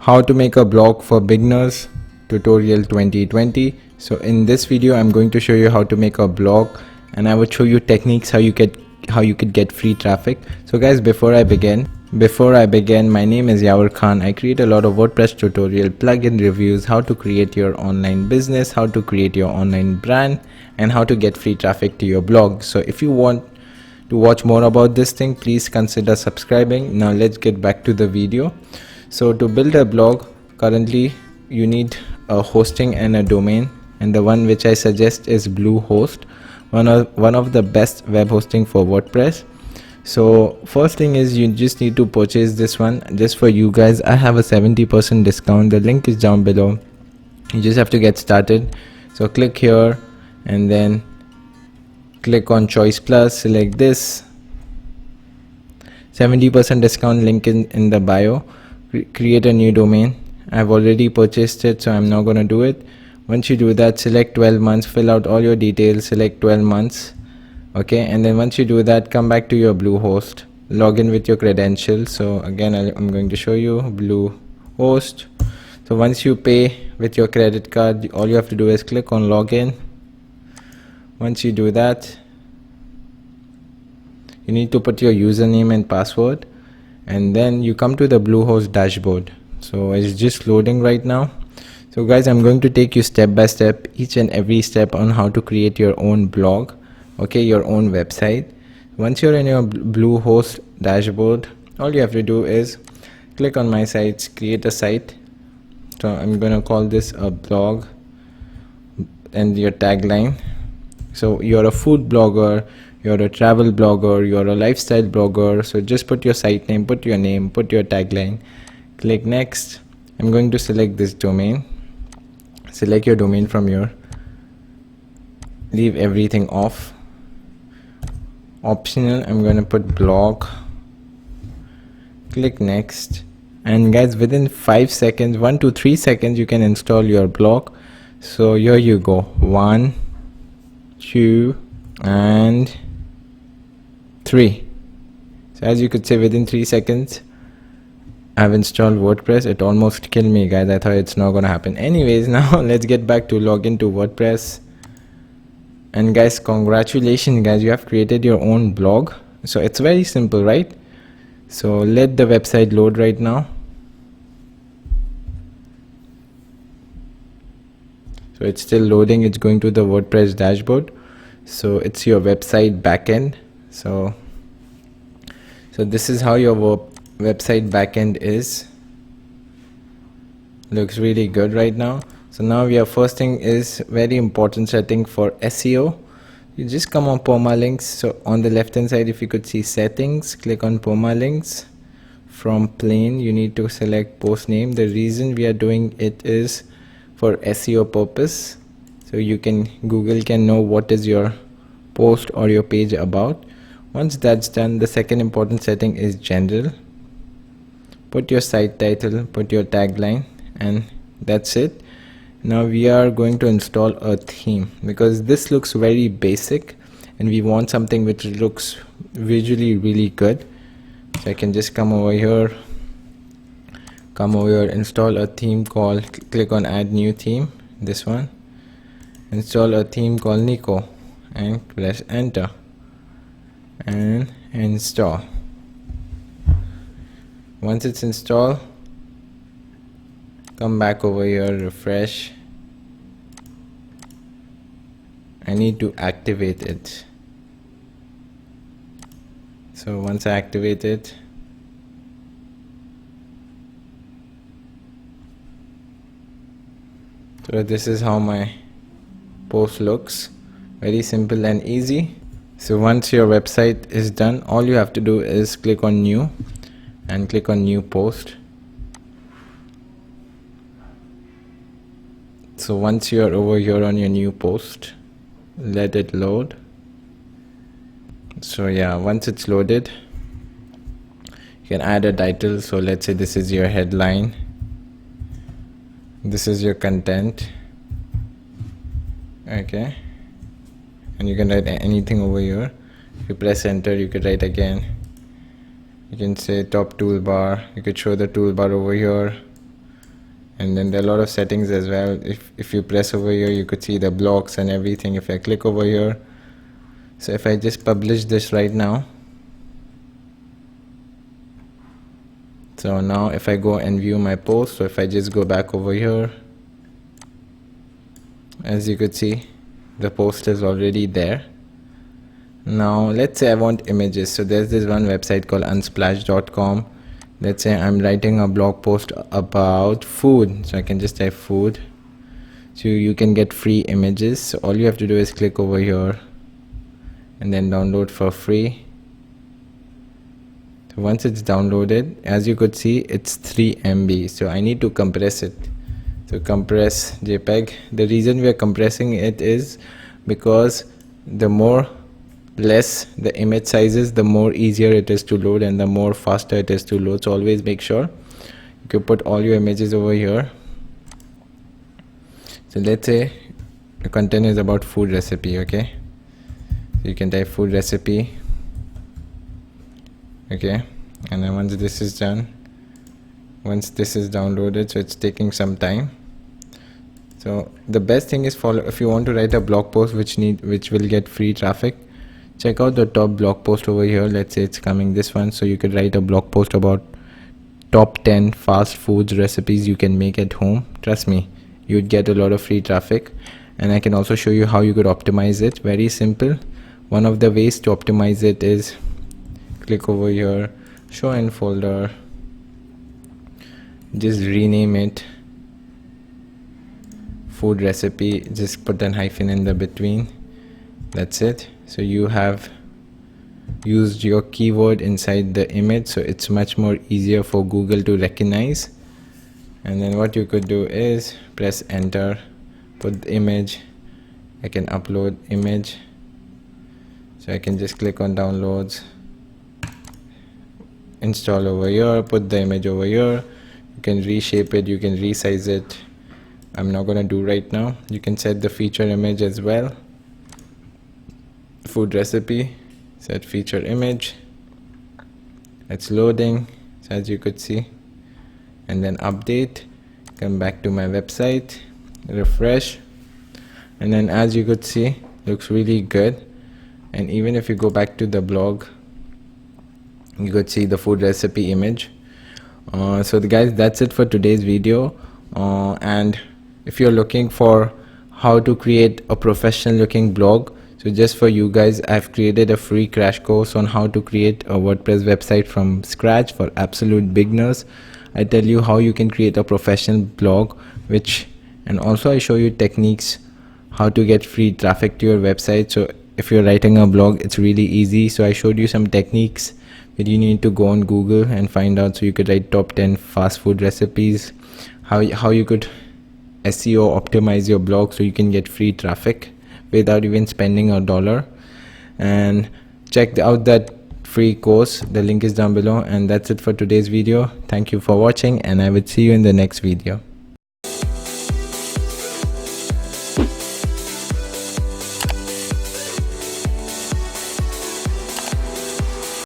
How to make a blog for beginners tutorial 2020. So in this video I'm going to show you how to make a blog, and I would show you techniques how you could get free traffic. So guys, before I begin, my name is Yavar Khan. I create a lot of WordPress tutorial, plugin reviews, how to create your online business, how to create your online brand, and how to get free traffic to your blog. So if you want to watch more about this thing, please consider subscribing. Now let's get back to the video. So to build a blog, currently you need a hosting and a domain, and the one which I suggest is Bluehost, one of the best web hosting for WordPress. So first thing is you just need to purchase this one. Just for you guys, I have a 70% discount. The link is down below. You just have to get started. So click here and then click on Choice Plus, select this. 70% discount, link in the bio. Create a new domain. I've already purchased it, so I'm not going to do it. Once you do that, select 12 months, fill out all your details, select 12 months. Okay, and then once you do that, come back to your Bluehost, log in with your credentials. So again, I'm going to show you Bluehost. So once you pay with your credit card, all you have to do is click on login. Once you do that, you need to put your username and password, and then you come to the Bluehost dashboard. So it's just loading right now. So guys, I'm going to take you step by step, each and every step on how to create your own blog, okay, your own website. Once you're in your Bluehost dashboard, all you have to do is click on my sites, create a site. So I'm going to call this a blog, and your tagline. So you're a food blogger, you're a travel blogger, you're a lifestyle blogger. So just put your site name, put your name, put your tagline, click next. I'm going to select this domain. Select your domain from here, leave everything off. Optional, I'm going to put blog. Click next, and guys, within 5 seconds, 1 to 3 seconds, you can install your blog. So here you go, 1, 2 and 3. So as you could say, within 3 seconds I've installed WordPress. It almost killed me, guys. I thought it's not gonna happen. Anyways, now let's get back to login to WordPress. And guys, congratulations guys, you have created your own blog. So it's very simple, right? So let the website load right now. So it's still loading. It's going to the WordPress dashboard. So it's your website backend. So this is how your website backend is. Looks really good right now. So now we are, first thing is very important setting for SEO. You just come on permalinks. So on the left hand side, if you could see settings, click on permalinks. From plain, you need to select post name. The reason we are doing it is for SEO purpose. So Google can know what is your post or your page about. Once that's done, the second important setting is general. Put your site title, put your tagline, and that's it. Now we are going to install a theme, because this looks very basic and we want something which looks visually really good. So I can just come over here, install a theme called, click on add new theme, this one. Install a theme called Nico and press enter and install. Once it's installed, come back over here, refresh. I need to activate it. So once I activate it, so this is how my post looks. Very simple and easy. So once your website is done, all you have to do is click on new and click on new post. So once you are over here on your new post, let it load. So yeah, once it's loaded, you can add a title. So let's say this is your headline, this is your content, okay, and you can write anything over here. If you press enter, you could write again. You can say top toolbar. You could show the toolbar over here. And then there are a lot of settings as well. If you press over here, you could see the blocks and everything. If I click over here, so if I just publish this right now, so now if I go and view my post, so if I just go back over here, as you could see, the post is already there. Now let's say I want images. So there's this one website called unsplash.com. Let's say I'm writing a blog post about food, so I can just type food. So you can get free images. So all you have to do is click over here and then download for free. So once it's downloaded, as you could see, it's 3 MB, so I need to compress it. So compress JPEG. The reason we are compressing it is because the more less the image size is, the more easier it is to load and the more faster it is to load. So always make sure you can put all your images over here. So let's say the content is about food recipe, okay? So you can type food recipe, okay? And then once this is done, once this is downloaded, so it's taking some time. So the best thing is follow, if you want to write a blog post which will get free traffic, check out the top blog post over here. Let's say it's coming this one. So you could write a blog post about top 10 fast foods recipes you can make at home. Trust me, you'd get a lot of free traffic. And I can also show you how you could optimize it. Very simple. One of the ways to optimize it is click over here, show in folder, just rename it food recipe, just put an hyphen in the between. That's it. So you have used your keyword inside the image, so it's much more easier for Google to recognize. And then what you could do is press enter, put the image. I can upload image, so I can just click on downloads, install over here, put the image over here. You can reshape it, you can resize it. I'm not gonna do right now. You can set the feature image as well. Food recipe, set feature image. It's loading, so as you could see, and then update. Come back to my website, refresh, and then as you could see, looks really good. And even if you go back to the blog, you could see the food recipe image. So guys, that's it for today's video. And if you're looking for how to create a professional looking blog, so just for you guys, I've created a free crash course on how to create a WordPress website from scratch for absolute beginners. I tell you how you can create a professional blog, and also I show you techniques how to get free traffic to your website. So if you're writing a blog, it's really easy. So I showed you some techniques that you need to go on Google and find out, so you could write top 10 fast food recipes, how you could SEO optimize your blog so you can get free traffic without even spending $1. And check out that free course, the link is down below. And that's it for today's video. Thank you for watching, and I will see you in the next video.